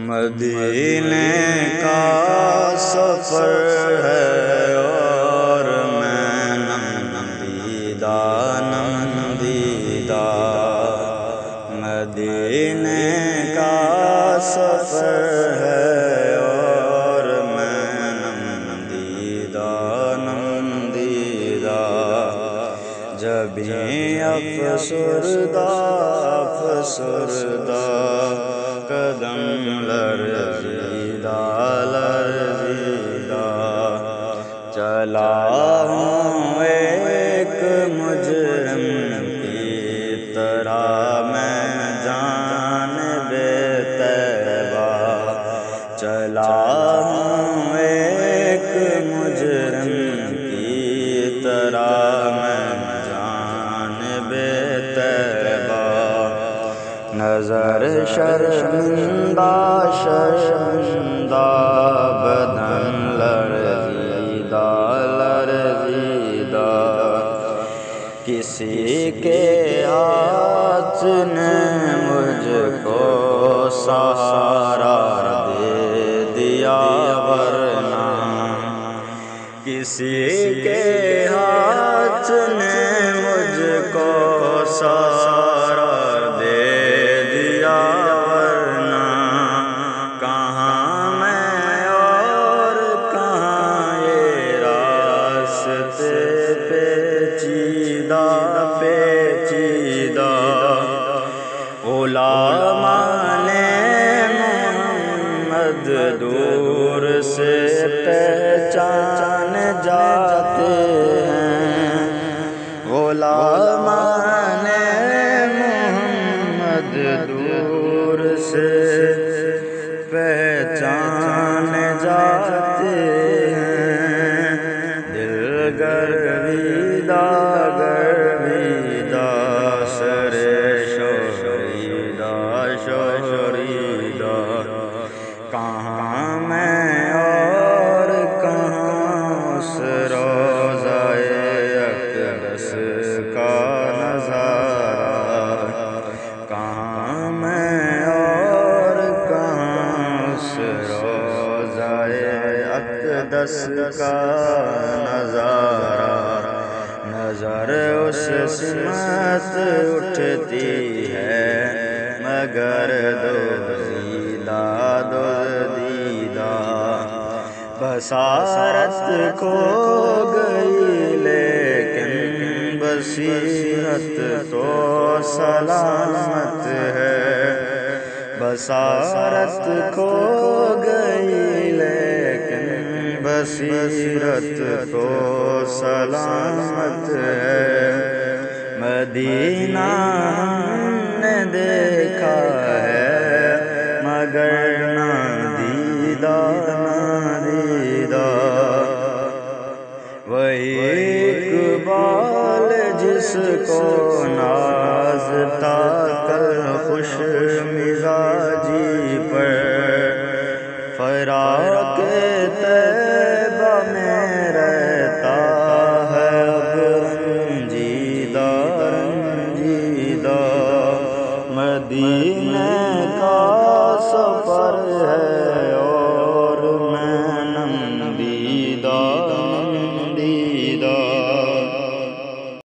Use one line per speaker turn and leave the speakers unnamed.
مدینے کا سفر ہے اور میں نمدیدہ مدینے کا سفر ہے اور میں نمدیدہ جبیں افسردہ قدم لرزیدہ چلا ہوں ایک مجرم کی طرح میں جانب طیبہ چلا ہوں ایک مجرم کی طرح میں جانب طیبہ نظر شرمندہ بدن لرزیدہ کسی کے ہاتھ نے مجھ کو سہارا دے دیا ورنہ کسی کے ہاتھ نے مجھ کو سہارا دے دیا ورنہ کہاں میں اور کہاں یہ راستے پیچیدہ علماء نے محمد دور سے پہچان جاتے ہیں علماء نے محمد دور سے پہچان جاتے ہیں دل گرویدہ کہاں میں اور کہاں اس روضۂ اقدس کا نظارہ کہاں میں اور کہاں اس روضۂ اقدس کا نظارہ نظر اس سمت اٹھتی ہے مگر دزدیدہ بصارت کھو گئی لیکن بصیرت تو سلامت ہے بصارت کھو گئی لیکن بصیرت تو سلامت ہے مدینہ ہم نے دیکھا ہے مگر نادیدہ وہی اقبال جس کو نازتا کل خوش مزاجی پر فراق طیبہ میں رہتا ہے اب رنجیدہ مدینے کا سفر ہے